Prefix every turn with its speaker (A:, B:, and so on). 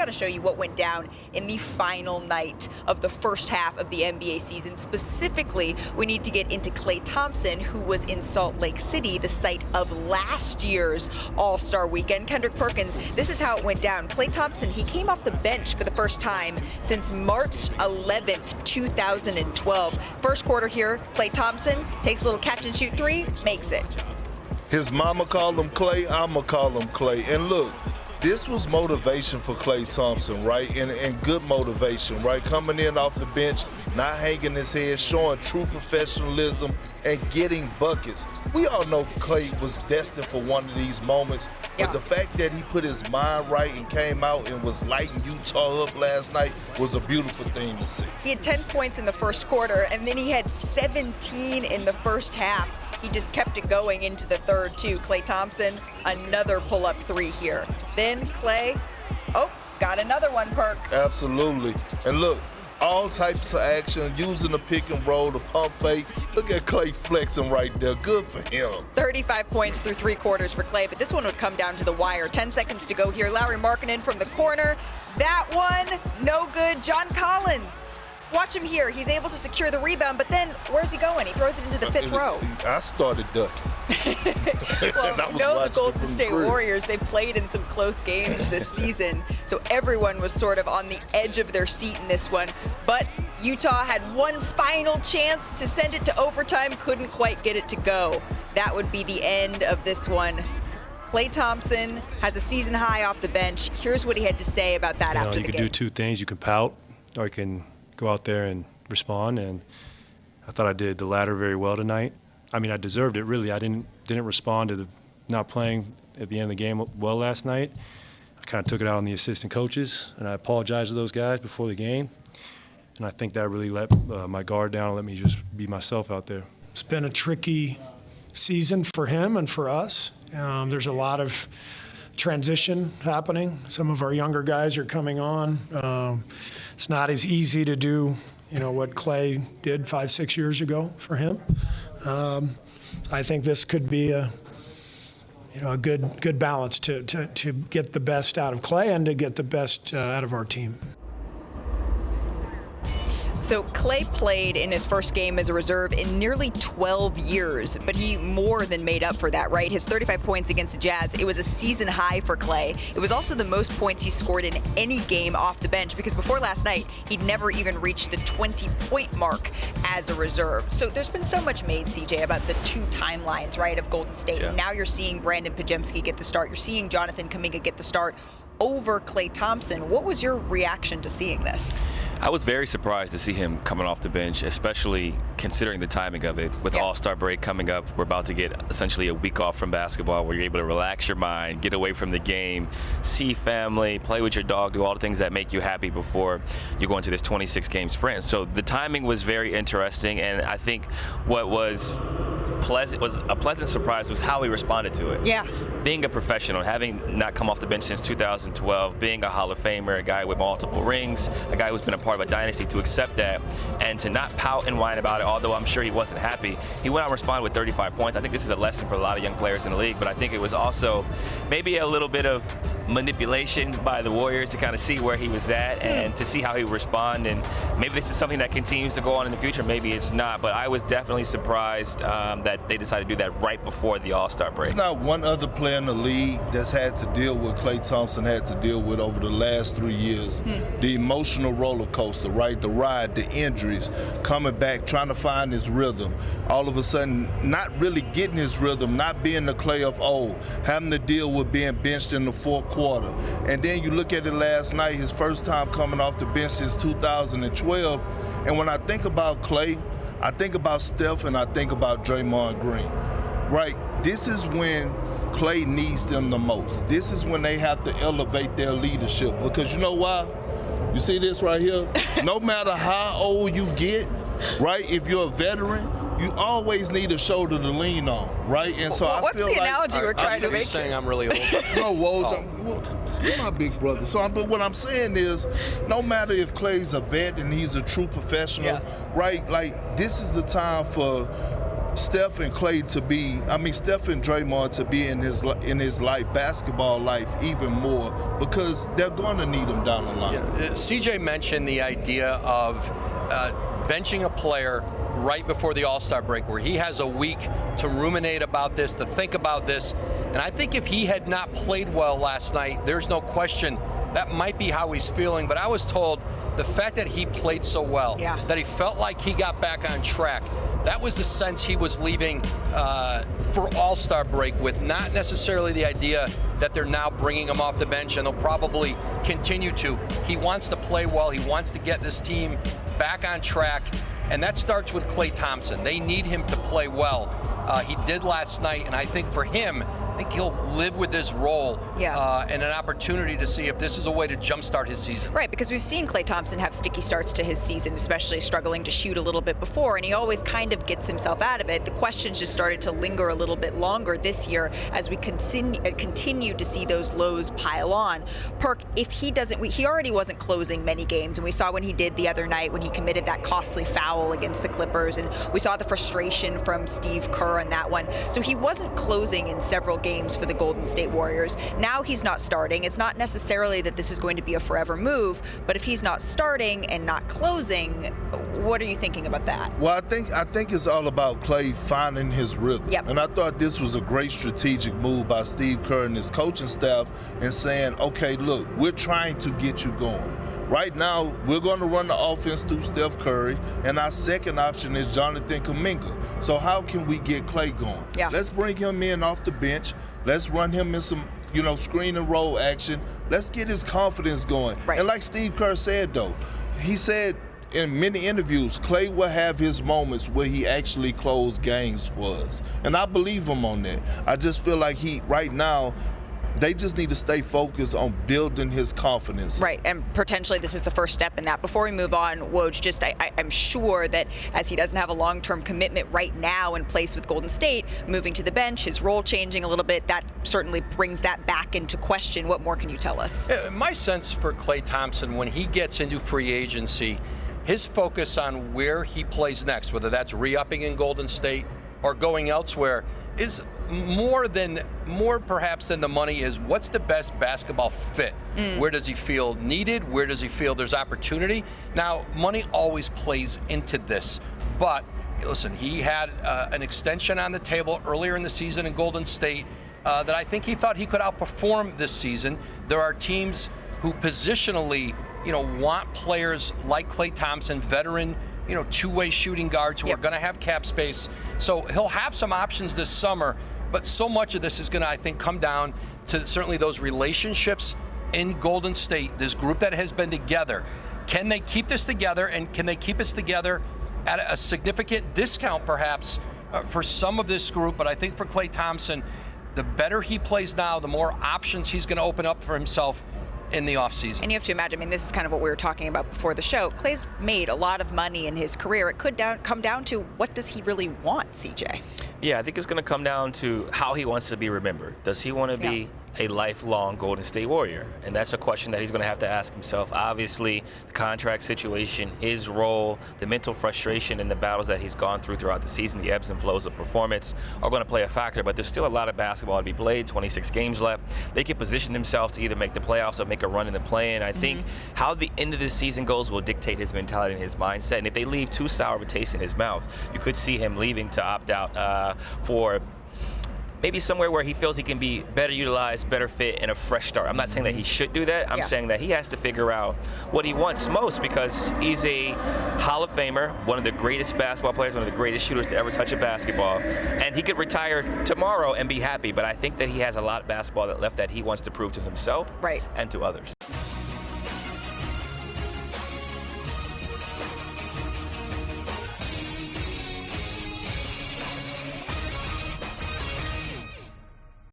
A: got to show you what went down in the final night of the first half of the NBA season. Specifically, we need to get into Klay Thompson, who was in Salt Lake City, the site of last year's All-Star Weekend. Kendrick Perkins, this is how it went down. Klay Thompson, he came off the bench for the first time since March 11th, 2012. First quarter here, Klay Thompson takes a little catch-and-shoot three, makes it.
B: His mama called him Klay, I'ma call him Klay. And look, this was motivation for Klay Thompson, right? And good motivation, right? Coming in off the bench, not hanging his head, showing true professionalism and getting buckets. We all know Klay was destined for one of these moments, but the fact that he put his mind right and came out and was lighting Utah up last night was a beautiful thing to see.
A: He had 10 points in the first quarter, and then he had 17 in the first half. He just kept it going into the third, too. Klay Thompson, another pull-up three here. Then Klay, got another one, Perk.
B: Absolutely. And look, all types of action, using the pick and roll, the pump fake. Look at Klay flexing right there. Good for him.
A: 35 points through three quarters for Klay, but this one would come down to the wire. 10 seconds to go here. Lauri Markkanen from the corner. That one, no good. John Collins. Watch him here. He's able to secure the rebound, but then where's he going? He throws it into the fifth row.
B: I started ducking.
A: Well, you know the Golden State Warriors, they've played in some close games this season, so everyone was sort of on the edge of their seat in this one. But Utah had one final chance to send it to overtime, couldn't quite get it to go. That would be the end of this one. Klay Thompson has a season high off the bench. Here's what he had to say about that after the game.
C: You can do two things. You can pout, or you can go out there and respond, and I thought I did the latter very well tonight. I mean, I deserved it, really. I didn't respond to the not playing at the end of the game well last night. I kind of took it out on the assistant coaches, and I apologized to those guys before the game, and I think that really let my guard down and let me just be myself out there.
D: It's been a tricky season for him and for us. There's a lot of transition happening. Some of our younger guys are coming on. It's not as easy to do, what Klay did 5-6 years ago for him. I think this could be a good balance to get the best out of Klay and to get the best out of our team.
A: So Klay played in his first game as a reserve in nearly 12 years, but he more than made up for that, right? His 35 points against the Jazz, it was a season high for Klay. It was also the most points he scored in any game off the bench, because before last night, he'd never even reached the 20-point mark as a reserve. So there's been so much made, CJ, about the two timelines, right, of Golden State. And now you're seeing Brandon Podziemski get the start. You're seeing Jonathan Kuminga get the start over Klay Thompson. What was your reaction to seeing this?
E: I was very surprised to see him coming off the bench, especially considering the timing of it. With the All-Star break coming up, we're about to get essentially a week off from basketball where you're able to relax your mind, get away from the game, see family, play with your dog, do all the things that make you happy before you go into this 26-game sprint. So the timing was very interesting, and I think what was a pleasant surprise was how he responded to it.
A: Yeah.
E: Being a professional, having not come off the bench since 2012, being a Hall of Famer, a guy with multiple rings, a guy who's been a part of a dynasty, to accept that and to not pout and whine about it, although I'm sure he wasn't happy. He went out and responded with 35 points. I think this is a lesson for a lot of young players in the league, but I think it was also maybe a little bit of manipulation by the Warriors to kind of see where he was at and to see how he would respond. And maybe this is something that continues to go on in the future. Maybe it's not, but I was definitely surprised that they decided to do that right before the All-Star break.
B: There's not one other player in the league that's had to deal with Klay Thompson had to deal with over the last 3 years. The emotional roller coaster, right? The ride, the injuries, coming back, trying to find his rhythm. All of a sudden, not really getting his rhythm, not being the Klay of old, having to deal with being benched in the fourth quarter. And then you look at it last night, his first time coming off the bench since 2012. And when I think about Klay, I think about Steph and I think about Draymond Green, right? This is when Klay needs them the most. This is when they have to elevate their leadership, because you know why? You see this right here? No matter how old you get, right, if you're a veteran, you always need a shoulder to lean on, right? And so I feel like—
A: What's the analogy we're trying to make?
F: You're saying I'm really old.
B: No, Woj, you're my big brother. So, but what I'm saying is, no matter if Klay's a vet and he's a true professional, right? Like, this is the time for Steph and Klay to be, Steph and Draymond to be in his life, basketball life, even more, because they're going to need him down the line.
F: Yeah. CJ mentioned the idea of benching a player right before the All-Star break, where he has a week to ruminate about this, to think about this. And I think if he had not played well last night, there's no question that might be how he's feeling. But I was told the fact that he played so well, that he felt like he got back on track, that was the sense he was leaving for All-Star break with, not necessarily the idea that they're now bringing him off the bench, and they'll probably continue to. He wants to play well. He wants to get this team back on track, and that starts with Klay Thompson. They need him to play well. He did last night, and I think for him, I think he'll live with this role and an opportunity to see if this is a way to jumpstart his season.
A: Right, because we've seen Klay Thompson have sticky starts to his season, especially struggling to shoot a little bit before, and he always kind of gets himself out of it. The questions just started to linger a little bit longer this year as we continue to see those lows pile on. Perk, if he doesn't, he already wasn't closing many games, and we saw when he did the other night when he committed that costly foul against the Clippers, and we saw the frustration from Steve Kerr on that one. So he wasn't closing in several games for the Golden State Warriors. Now he's not starting. It's not necessarily that this is going to be a forever move, but if he's not starting and not closing, what are you thinking about that?
B: Well, I think it's all about Klay finding his rhythm. And I thought this was a great strategic move by Steve Kerr and his coaching staff in saying, okay, look, we're trying to get you going. Right now, we're going to run the offense through Steph Curry, and our second option is Jonathan Kuminga. So how can we get Klay going? Let's bring him in off the bench. Let's run him in some, screen and roll action. Let's get his confidence going. And like Steve Kerr said, though, he said in many interviews, Klay will have his moments where he actually closed games for us. And I believe him on that. I just feel like right now, they just need to stay focused on building his confidence.
A: Right, and potentially this is the first step in that. Before we move on, Woj, I'm sure that as he doesn't have a long-term commitment right now in place with Golden State, moving to the bench, his role changing a little bit, that certainly brings that back into question. What more can you tell us?
F: My sense for Klay Thompson, when he gets into free agency, his focus on where he plays next, whether that's re-upping in Golden State or going elsewhere, is more perhaps than the money, is what's the best basketball fit? Where does he feel needed? Where does he feel there's opportunity? Now, money always plays into this, but listen, he had an extension on the table earlier in the season in Golden State that I think he thought he could outperform this season. There are teams who positionally, want players like Klay Thompson, veteran, two-way shooting guards who are going to have cap space. So he'll have some options this summer, but so much of this is going to, I think, come down to certainly those relationships in Golden State, this group that has been together. Can they keep this together, and can they keep us together at a significant discount perhaps for some of this group? But I think for Klay Thompson, the better he plays now, the more options he's going to open up for himself in the offseason.
A: And you have to imagine, this is kind of what we were talking about before the show. Klay's made a lot of money in his career. It could come down to, what does he really want, CJ?
E: Yeah, I think it's going to come down to how he wants to be remembered. Does he want to be a lifelong Golden State Warrior? And that's a question that he's going to have to ask himself. Obviously, the contract situation, his role, the mental frustration and the battles that he's gone throughout the season, the ebbs and flows of performance are going to play a factor, but there's still a lot of basketball to be played, 26 games left. They can position themselves to either make the playoffs or make a run in the play-in. I think how the end of this season goes will dictate his mentality and his mindset. And if they leave too sour of a taste in his mouth, you could see him leaving to opt out for maybe somewhere where he feels he can be better utilized, better fit, and a fresh start. I'm not saying that he should do that. I'm saying that he has to figure out what he wants most, because he's a Hall of Famer, one of the greatest basketball players, one of the greatest shooters to ever touch a basketball, and he could retire tomorrow and be happy. But I think that he has a lot of basketball left that he wants to prove to himself and to others.